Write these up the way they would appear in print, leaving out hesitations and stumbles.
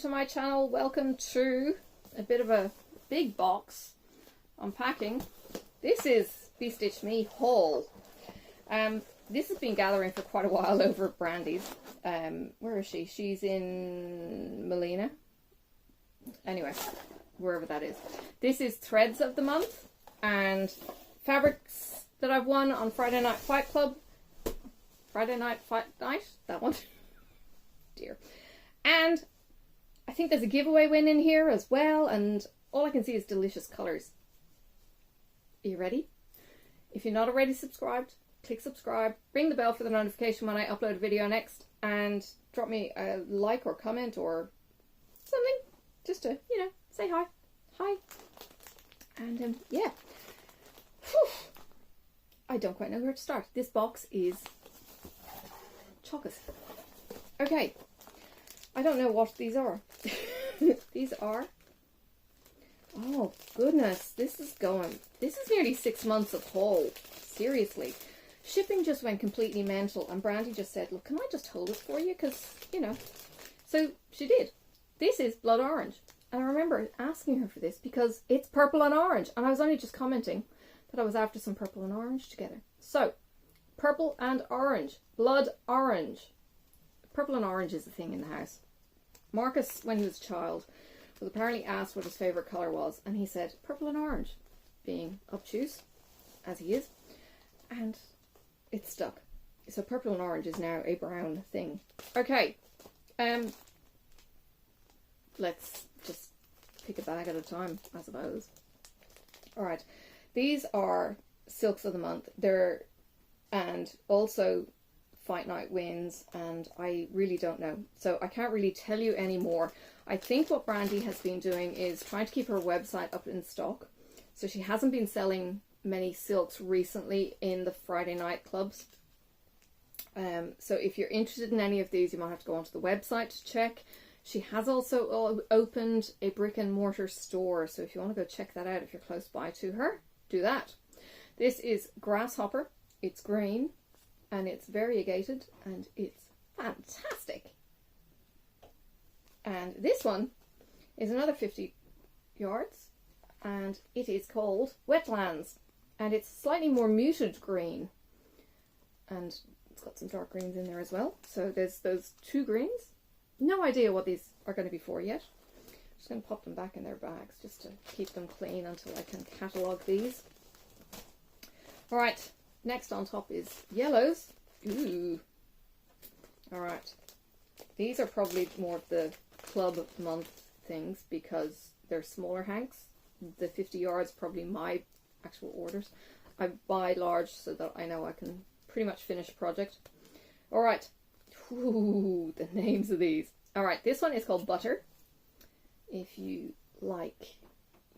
to my channel. Welcome to a bit of a big box unpacking. This is BeStitchMe haul. This has been gathering for quite a while over at Brandy's. Where is she? She's in Melina. Anyway, wherever that is. This is threads of the month and fabrics that I've won on Friday Night Fight Club. Friday Night Fight Night? That one. Dear. And I think there's a giveaway win in here as well, and all I can see is delicious colours. Are you ready? If you're not already subscribed, click subscribe, ring the bell for the notification when I upload a video next, and drop me a like or comment or something, just to, you know, say hi. Hi. And, yeah. Whew. I don't quite know where to start. This box is chocolate. Okay. I don't know what these are. These are... Oh, goodness. This is nearly 6 months of haul. Seriously. Shipping just went completely mental, and Brandy just said, look, can I just hold it for you? Because, you know. So, she did. This is blood orange. And I remember asking her for this because it's purple and orange. And I was only just commenting that I was after some purple and orange together. So, purple and orange. Blood orange. Purple and orange is the thing in the house. Marcus, when he was a child, was apparently asked what his favourite colour was, and he said purple and orange, being obtuse, as he is, and it stuck. So purple and orange is now a brown thing. Okay, let's just pick a bag at a time, I suppose. Alright, these are silks of the month. And also Fight Night wins, and I really don't know, so I can't really tell you anymore. I think what Brandy has been doing is trying to keep her website up in stock, so she hasn't been selling many silks recently in the Friday night clubs. So if you're interested in any of these, you might have to go onto the website to check. She has also opened a brick and mortar store, so if you want to go check that out if you're close by to her, do that. This is Grasshopper. It's green. And it's variegated, and it's fantastic. And this one is another 50 yards, and it is called Wetlands. And it's slightly more muted green. And it's got some dark greens in there as well. So there's those two greens. No idea what these are going to be for yet. I'm just going to pop them back in their bags just to keep them clean until I can catalogue these. Alright. Next on top is yellows. Ooh. Alright. These are probably more of the club month things because they're smaller hanks. The 50 yards probably my actual orders. I buy large so that I know I can pretty much finish a project. Alright. Ooh, the names of these. Alright, this one is called Butter. If you like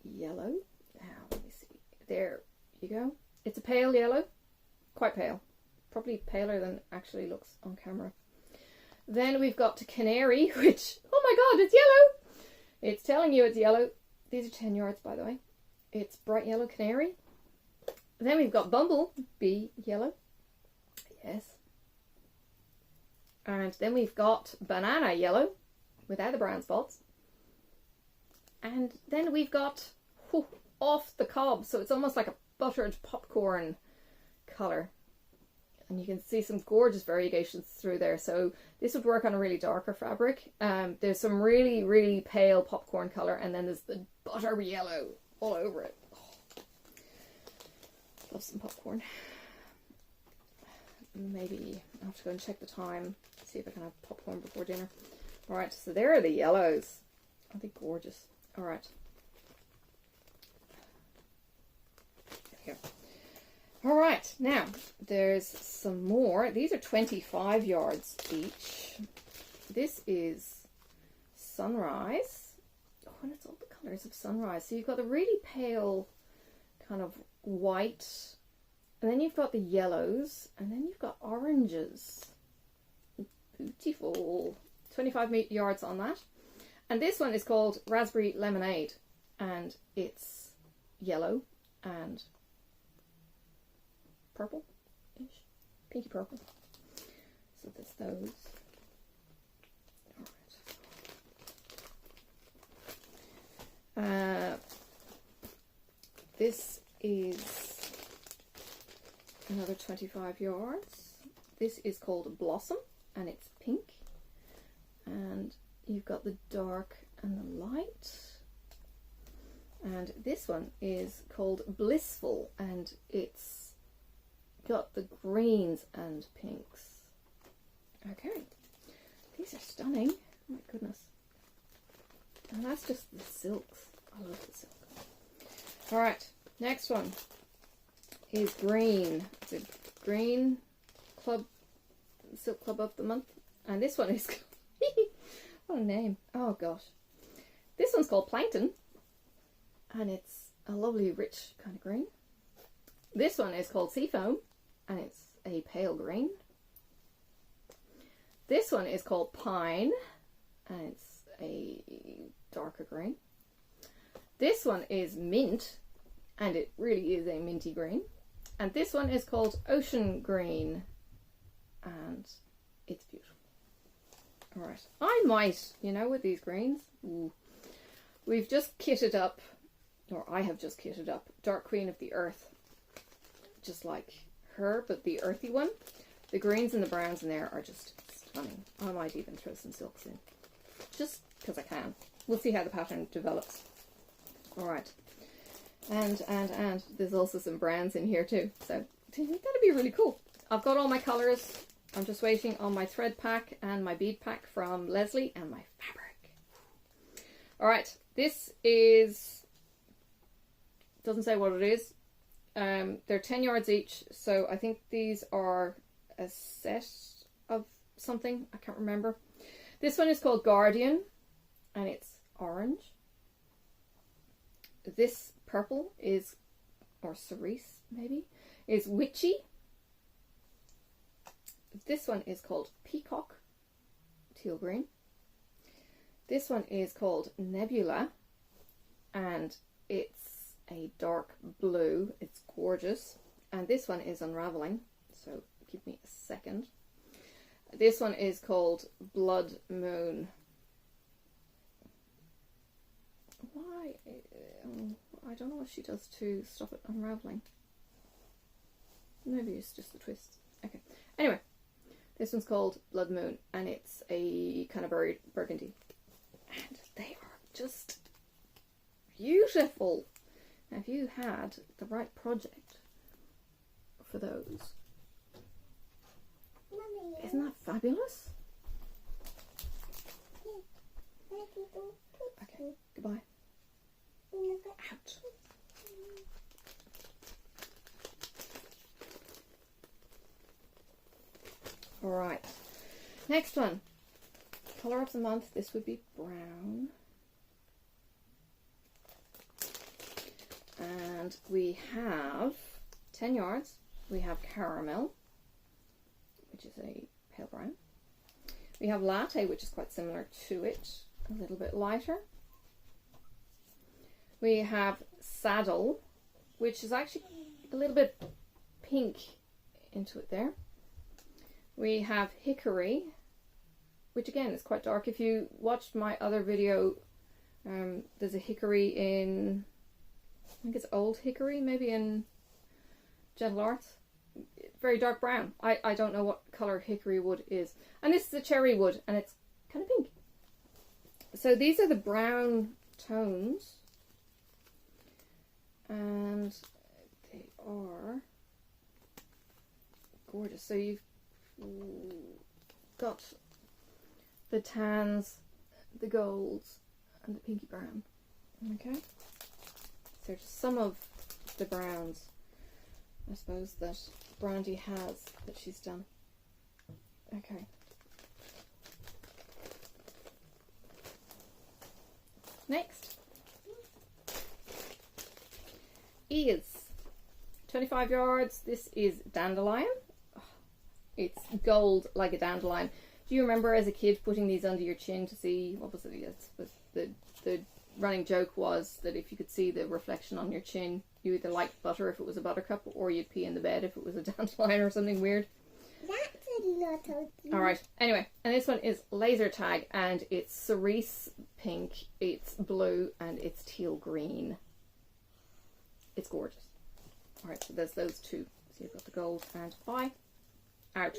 yellow. Now, let me see. There you go. It's a pale yellow. Quite pale. Probably paler than it actually looks on camera. Then we've got Canary, which, oh my god, it's yellow! It's telling you it's yellow. These are 10 yards, by the way. It's bright yellow canary. Then we've got Bumblebee yellow. Yes. And then we've got Banana yellow, without the brown spots. And then we've got Off the Cob, so it's almost like a buttered popcorn colour, and you can see some gorgeous variegations through there. So this would work on a really darker fabric. There's some really pale popcorn colour, and then there's the butter yellow all over it. Oh. Love some popcorn. Maybe I'll have to go and check the time, see if I can have popcorn before dinner. Alright, so there are the yellows. Aren't they gorgeous? Alright. There we go. Alright, now there's some more. These are 25 yards each. This is Sunrise. Oh, and it's all the colours of Sunrise. So you've got the really pale kind of white, and then you've got the yellows, and then you've got oranges. Beautiful. 25 yards on that. And this one is called Raspberry Lemonade, and it's yellow and purple-ish, pinky purple. So there's those. Alright. This is another 25 yards. This is called Blossom, and it's pink. And you've got the dark and the light. And this one is called Blissful, and it's got the greens and pinks. Okay, these are stunning. Oh my goodness. And that's just the silks. I love the silk. Alright, next one is green. It's a green club, silk club of the month. And this one is, what a name. Oh gosh. This one's called Plankton. And it's a lovely rich kind of green. This one is called Seafoam. And it's a pale green. This one is called Pine. And it's a darker green. This one is Mint, and it really is a minty green. And this one is called Ocean Green, and it's beautiful. Alright, I might, you know, with these greens, we've just kitted up, or I have just kitted up, Dark Queen of the Earth, just like her, but the earthy one. The greens and the browns in there are just stunning. I might even throw some silks in, just because I can. We'll see how the pattern develops. Alright, and there's also some browns in here too, so that'd be really cool. I've got all my colours. I'm just waiting on my thread pack and my bead pack from Leslie and my fabric. Alright, this is, doesn't say what it is. They're 10 yards each, so I think these are a set of something. I can't remember. This one is called Guardian, and it's orange. This purple is, or cerise maybe, is Witchy. This one is called Peacock, teal green. This one is called Nebula, and it's a dark blue. It's gorgeous. And this one is unraveling, so give me a second. This one is called Blood Moon. Why? I don't know what she does to stop it unraveling. Maybe it's just the twist. Okay. Anyway, this one's called Blood Moon, and it's a kind of burgundy. And they are just beautiful. Now, if you had the right project for those, isn't that fabulous? Okay, goodbye. Out. Alright, next one. Colour of the month, this would be brown. And we have 10 yards. We have Caramel, which is a pale brown. We have Latte, which is quite similar to it, a little bit lighter. We have Saddle, which is actually a little bit pink into it there. We have Hickory, which again is quite dark. If you watched my other video, there's a hickory in, I think it's Old Hickory, maybe in Gentle Arts. Very dark brown. I don't know what colour hickory wood is. And this is a cherry wood, and it's kind of pink. So these are the brown tones. And they are gorgeous. So you've got the tans, the golds, and the pinky brown. Okay, so just some of the browns, I suppose, that Brandy has that she's done. Okay. Next is 25 yards. This is Dandelion. Oh, it's gold like a dandelion. Do you remember as a kid putting these under your chin to see, what was it? Yes, the running joke was that if you could see the reflection on your chin, you either liked butter if it was a buttercup, or you'd pee in the bed if it was a dandelion or something weird. That's a lot of. Alright, anyway, and this one is Laser Tag, and it's cerise pink, it's blue, and it's teal green. It's gorgeous. Alright, so there's those two. So you've got the gold and bye. Out.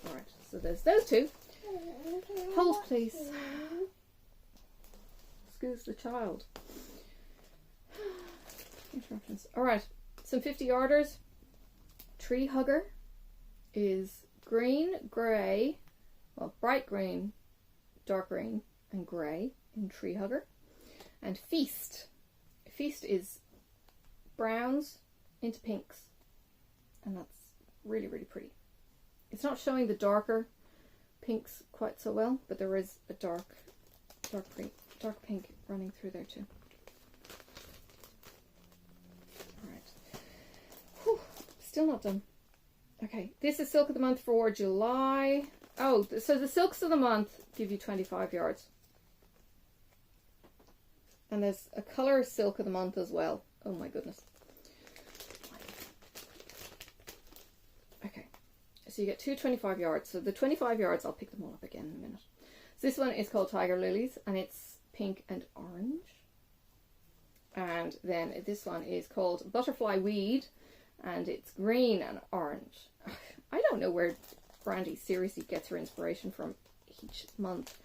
Alright, so there's those two. Hold please. Excuse the child. Interruptions. Alright, some 50 yarders. Tree hugger is green, grey, well, bright green, dark green, and grey in tree hugger. And feast. Feast is browns into pinks, and that's really, really pretty. It's not showing the darker pinks quite so well, but there is a dark pink running through there too. Alright. Still not done. Okay, this is Silk of the Month for July. Oh, so the Silks of the Month give you 25 yards. And there's a colour Silk of the Month as well. Oh my goodness. Okay, so you get two 25 yards. So the 25 yards, I'll pick them all up again in a minute. So this one is called Tiger Lilies, and it's pink and orange. And then this one is called Butterfly Weed, and it's green and orange. I don't know where Brandy seriously gets her inspiration from each month.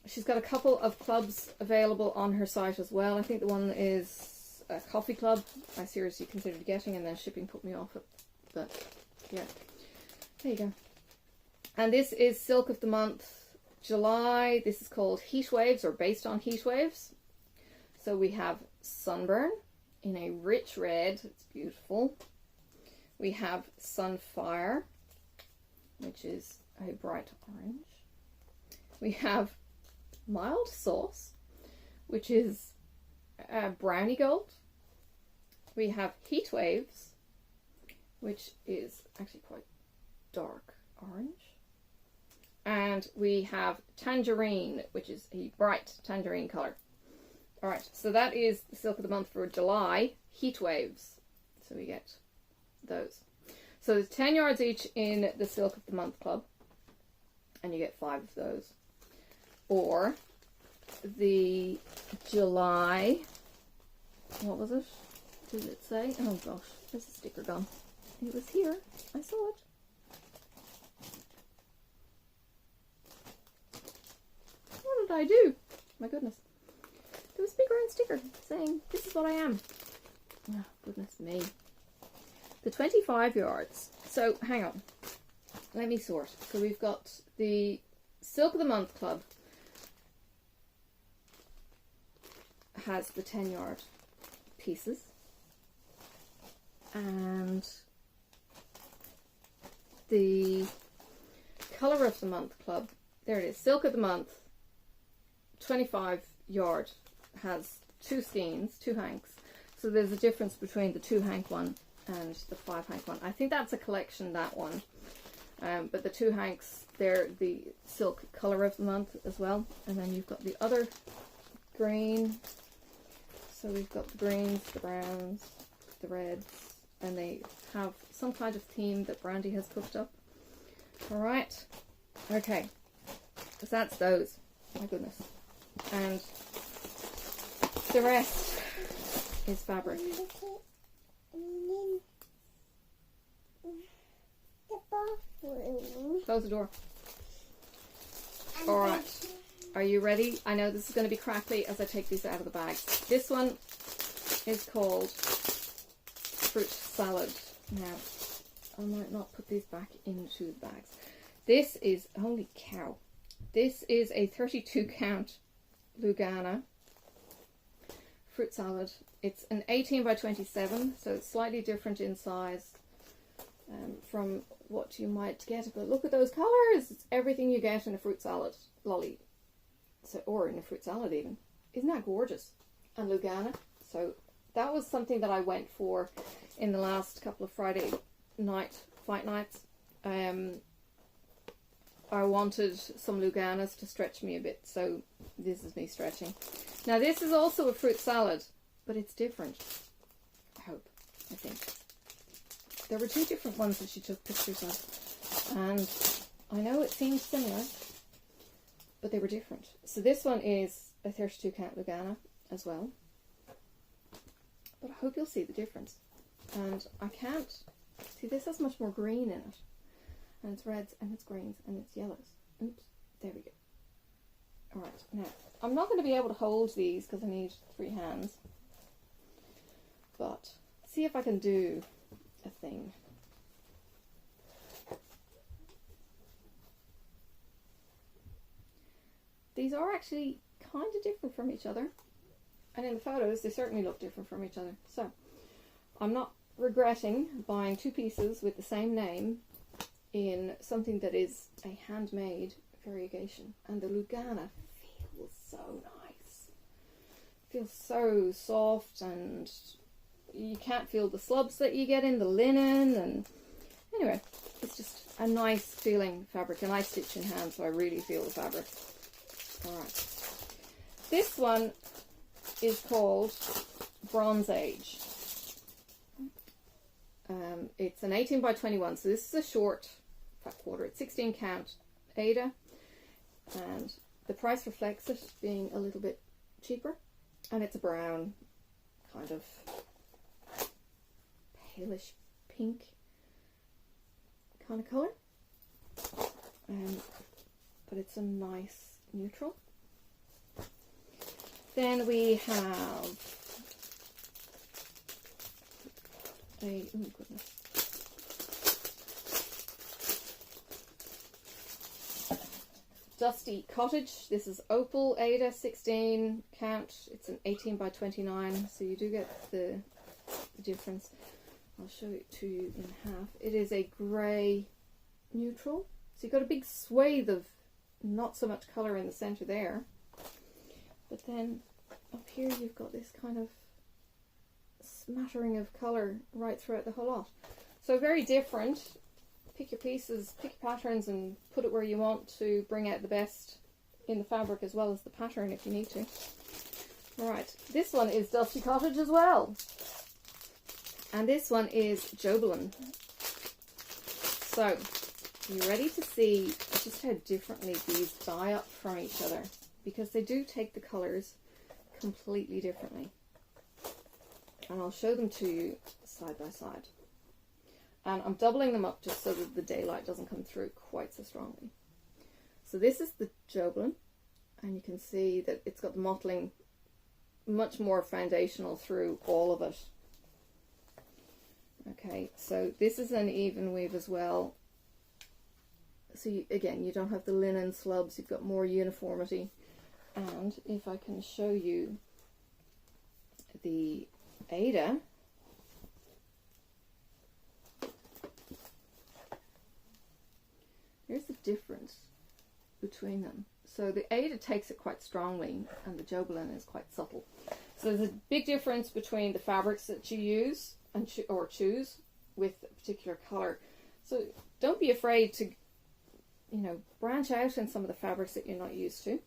She's got a couple of clubs available on her site as well. I think the one is a coffee club I seriously considered getting, and then shipping put me off it. But yeah, there you go. And this is Silk of the Month July. This is called Heat Waves, or based on heat waves. So we have Sunburn in a rich red. It's beautiful. We have Sunfire, which is a bright orange. We have Mild Sauce, which is brownie gold. We have Heat Waves, which is actually quite dark orange. And we have Tangerine, which is a bright tangerine colour. Alright, so that is the Silk of the Month for July, Heat Waves. So we get those. So there's 10 yards each in the Silk of the Month Club, and you get 5 of those. Or the July, what was it? Did it say? Oh gosh, there's a sticker gone. It was here. I saw it. What did I do? My goodness. There was a big round sticker saying, this is what I am. Oh, goodness me. The 25 yards. So, hang on. Let me sort. So we've got the Silk of the Month Club. Has the 10 yard pieces. And the Colour of the Month Club. There it is. Silk of the Month. 25 yard. Has 2 skeins, 2 hanks. So there's a difference between the 2 hank one and the 5 hank one. I think that's a collection, that one. But the 2 hanks, they're the Silk Colour of the Month as well. And then you've got the other green. So we've got the greens, the browns, the reds, and they have some kind of theme that Brandy has cooked up. Alright. Okay. So that's those. My goodness. And the rest is fabric. Close the door. Alright. Are you ready? I know this is going to be crackly as I take these out of the bag. This one is called Fruit Salad. Now, I might not put these back into the bags. This is, holy cow. This is a 32 count Lugana fruit salad. It's an 18 by 27, so it's slightly different in size from what you might get. But look at those colours! It's everything you get in a fruit salad lolly. So, or in a fruit salad even. Isn't that gorgeous? And Lugana. So that was something that I went for in the last couple of Friday night fight nights. I wanted some Luganas to stretch me a bit, so this is me stretching. Now this is also a fruit salad, but it's different. I hope. I think. There were 2 different ones that she took pictures of. And I know it seems similar, but they were different. So this one is a 32 count Lugana as well. But I hope you'll see the difference. And I can't see, this has much more green in it. And it's reds and it's greens and it's yellows. Oops, there we go. Alright, now I'm not going to be able to hold these because I need 3 hands. But see if I can do a thing. These are actually kind of different from each other. And in the photos, they certainly look different from each other. So, I'm not regretting buying 2 pieces with the same name in something that is a handmade variegation. And the Lugana feels so nice. It feels so soft, and you can't feel the slubs that you get in the linen. And anyway, it's just a nice feeling fabric. And I stitch in hand, so I really feel the fabric. Alright. This one is called Bronze Age. It's an 18 by 21, so this is a short fat quarter. It's 16 count Aida, and the price reflects it being a little bit cheaper, and it's a brown kind of palish pink kind of colour, but it's a nice neutral. Then we have a, oh goodness, Dusty Cottage. This is Opal Aida, 16 count. It's an 18 by 29, so you do get the difference. I'll show it to you in half. It is a grey neutral, so you've got a big swathe of not so much colour in the centre there, but then up here you've got this kind of smattering of colour right throughout the whole lot. So very different. Pick your pieces, pick your patterns, and put it where you want to bring out the best in the fabric as well as the pattern if you need to. Alright, this one is Dusty Cottage as well. And this one is Jobelin. So, you ready to see just how differently these dye up from each other? Because they do take the colours completely differently. And I'll show them to you side by side. And I'm doubling them up just so that the daylight doesn't come through quite so strongly. So this is the Jobelin, and you can see that it's got the mottling much more foundational through all of it. Okay, so this is an even weave as well. So again, you don't have the linen slubs, you've got more uniformity. And if I can show you the Aida, here's the difference between them. So the Aida takes it quite strongly, and the Jobelin is quite subtle. So there's a big difference between the fabrics that you use and choose with a particular colour. So don't be afraid to, you know, branch out in some of the fabrics that you're not used to,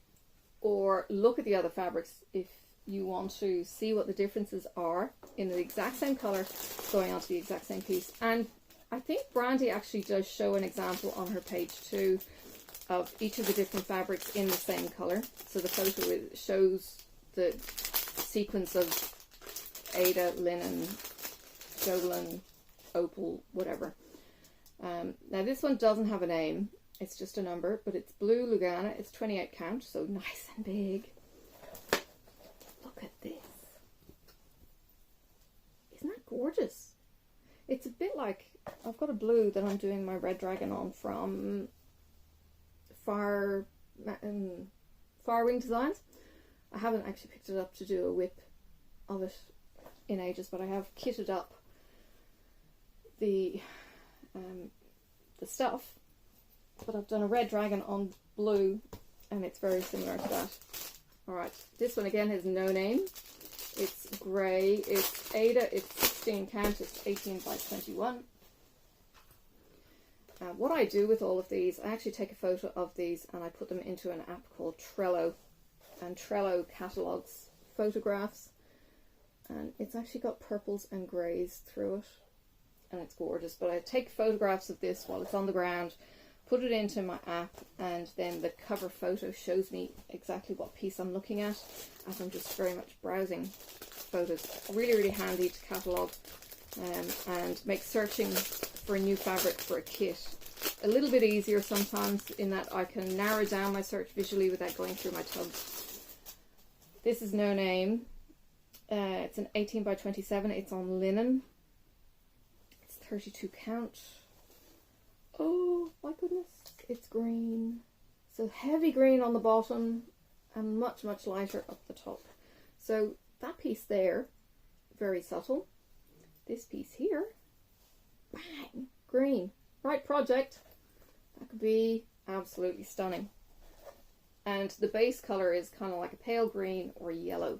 or look at the other fabrics if you want to see what the differences are in the exact same colour going onto the exact same piece. And I think Brandy actually does show an example on her page too of each of the different fabrics in the same colour. So the photo shows the sequence of Aida, linen, Jobelin, opal, whatever. Now this one doesn't have a name, it's just a number, but it's blue Lugana, it's 28 count, so nice and big. Look at this. Isn't that gorgeous? It's a bit like, I've got a blue that I'm doing my red dragon on from Far Wing Designs. I haven't actually picked it up to do a whip of it in ages, but I have kitted up the stuff. But I've done a red dragon on blue, and it's very similar to that. Alright, this one again has no name. It's grey, it's Aida, it's 16 count, it's 18 by 21. What I do with all of these, I actually take a photo of these and I put them into an app called Trello. And Trello catalogues photographs. And it's actually got purples and greys through it. And it's gorgeous. But I take photographs of this while it's on the ground, put it into my app, and then the cover photo shows me exactly what piece I'm looking at as I'm just very much browsing photos. Really, really handy to catalogue and make searching for a new fabric for a kit a little bit easier sometimes, in that I can narrow down my search visually without going through my tubs. This is No Name. It's an 18 by 27. It's on linen. It's 32 count. Oh my goodness, it's green. So heavy green on the bottom and much, much lighter up the top. So that piece there, very subtle. This piece here, bang, green. Right project. That could be absolutely stunning. And the base colour is kind of like a pale green or yellow.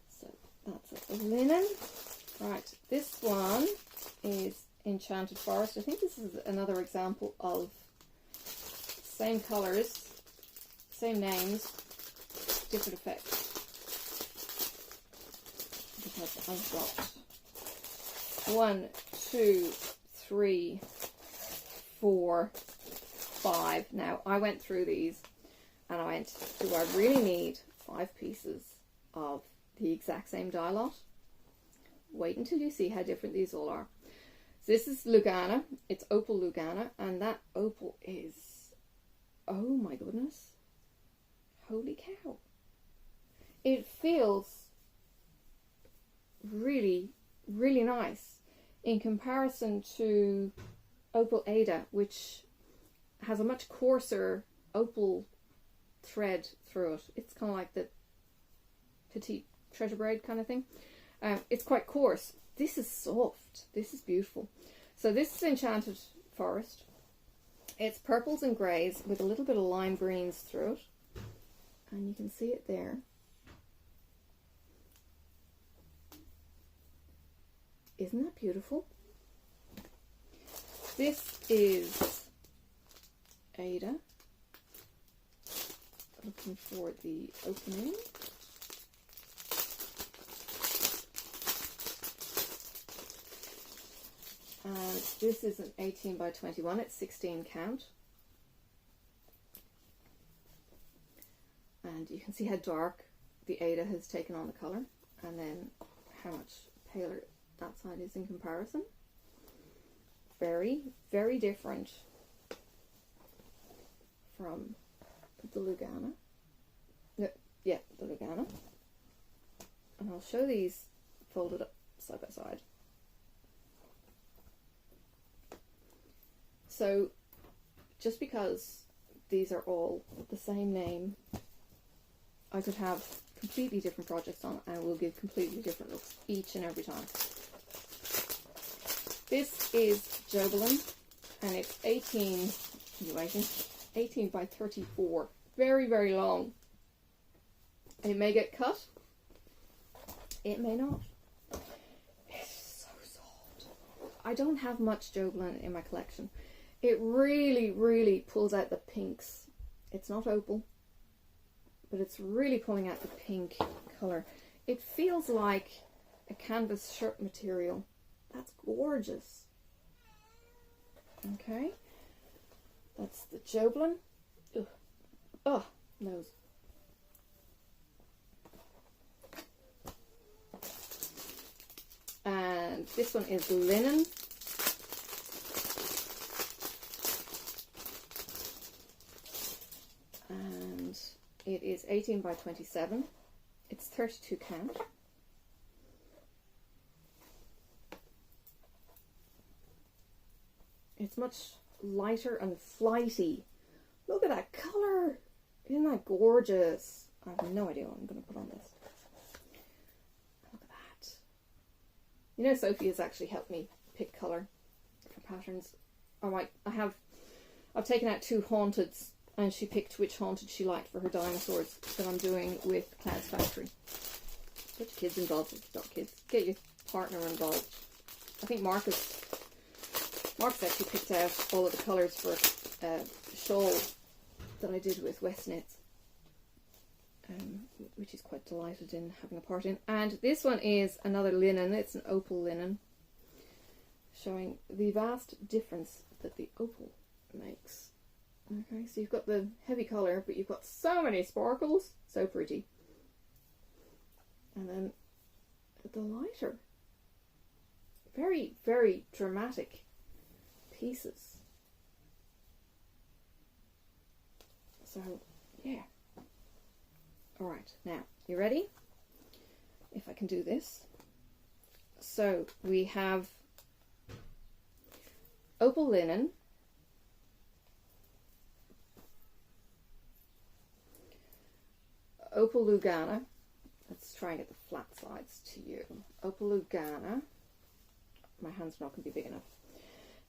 So that's a linen. Right, this one is Enchanted Forest. I think this is another example of same colours, same names, different effects. Because I've got 1, 2, 3, 4, 5. Now I went through these and I went, do I really need 5 pieces of the exact same dye lot? Wait until you see how different these all are. So this is Lugana. It's Opal Lugana, and that opal is, oh my goodness, holy cow. It feels really, really nice in comparison to Opal Ada, which has a much coarser opal thread through it. It's kind of like the petite treasure braid kind of thing. It's quite coarse. This is soft. This is beautiful. So this is Enchanted Forest. It's purples and greys with a little bit of lime greens through it. And you can see it there. Isn't that beautiful? This is Ada. Looking for the opening. And this is an 18 by 21. It's 16 count. And you can see how dark the Ada has taken on the colour, and then how much paler that side is in comparison. Very, very different from the Lugana. Yeah, the Lugana. And I'll show these folded up side by side. So, just because these are all the same name, I could have completely different projects on, and will give completely different looks each and every time. This is Jobelin, and it's 18 by 34. Very, very long. It may get cut. It may not. It's so soft. I don't have much Jobelin in my collection. It really, really pulls out the pinks. It's not opal, but it's really pulling out the pink colour. It feels like a canvas shirt material. That's gorgeous. Okay, that's the Jobelin. Ugh. Oh, nose. And this one is Linen. And it is 18 by 27. It's 32 count. It's much lighter and flighty. Look at that colour. Isn't that gorgeous? I have no idea what I'm going to put on this. Look at that. You know, Sophie has actually helped me pick colour for patterns. I've taken out 2 haunteds, and she picked which haunted she liked for her dinosaurs that I'm doing with Cloud's Factory. Get your kids involved if you've got kids. Get your partner involved. I think Marcus actually picked out all of the colours for a shawl that I did with West Knits, which he's quite delighted in having a part in. And this one is another linen. It's an opal linen, showing the vast difference that the Opal makes. Okay, so you've got the heavy colour, but you've got so many sparkles. So pretty. And then the lighter. Very, very dramatic pieces. So, yeah. Alright, now, you ready? If I can do this. So, we have Opal Linen, Opal Lugana. Let's try and get the flat sides to you. Opal Lugana. My hand's not going to be big enough.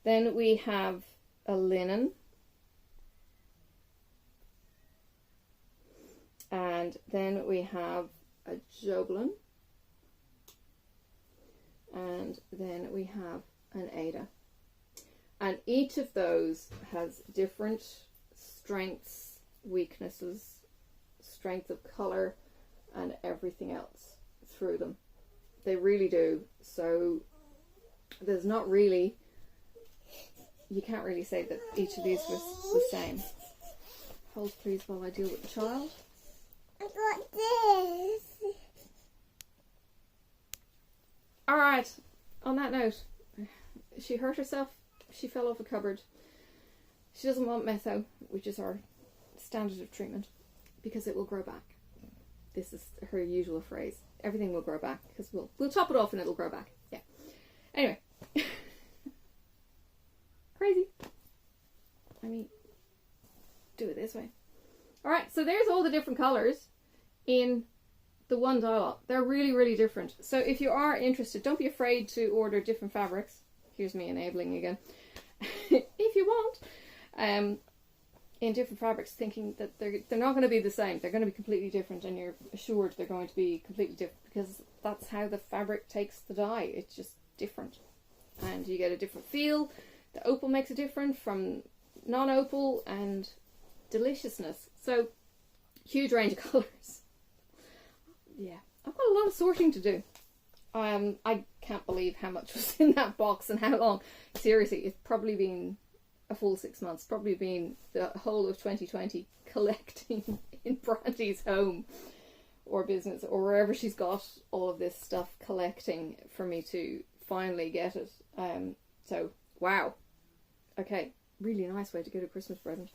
Then we have a linen. And then we have a Joblin. And then we have an Ada. And each of those has different strengths, weaknesses, strength of colour, and everything else through them. They really do. So there's not really, you can't really say that each of these was the same. Hold please while I deal with the child. I got this. Alright, on that note, she hurt herself, she fell off a cupboard. She doesn't want metho, which is our standard of treatment, because it will grow back. This is her usual phrase. Everything will grow back, because we'll chop it off and it'll grow back. Yeah. Anyway. Crazy. I mean, do it this way. Alright, so there's all the different colours in the one dial. They're really, really different. So if you are interested, don't be afraid to order different fabrics. Here's me enabling again. If you want. In different fabrics, thinking that they're not going to be the same. They're going to be completely different, and you're assured they're going to be completely different, because that's how the fabric takes the dye. It's just different. And you get a different feel. The opal makes it different from non-opal, and deliciousness. So, huge range of colours. Yeah, I've got a lot of sorting to do. I can't believe how much was in that box and how long. Seriously, it's probably been a full 6 months, probably been the whole of 2020 collecting in Brandy's home or business or wherever she's got all of this stuff collecting for me to finally get it. So, wow. Okay, really nice way to get a Christmas present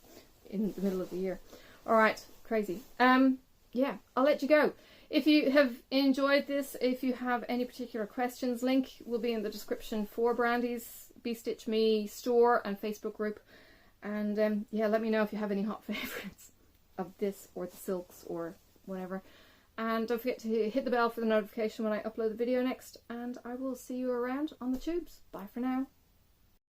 in the middle of the year. Alright, crazy. Yeah, I'll let you go. If you have enjoyed this, if you have any particular questions, link will be in the description for Brandy's BeStitchMe store and Facebook group. And yeah, let me know if you have any hot favourites of this or the silks or whatever. And don't forget to hit the bell for the notification when I upload the video next. And I will see you around on the tubes. Bye for now.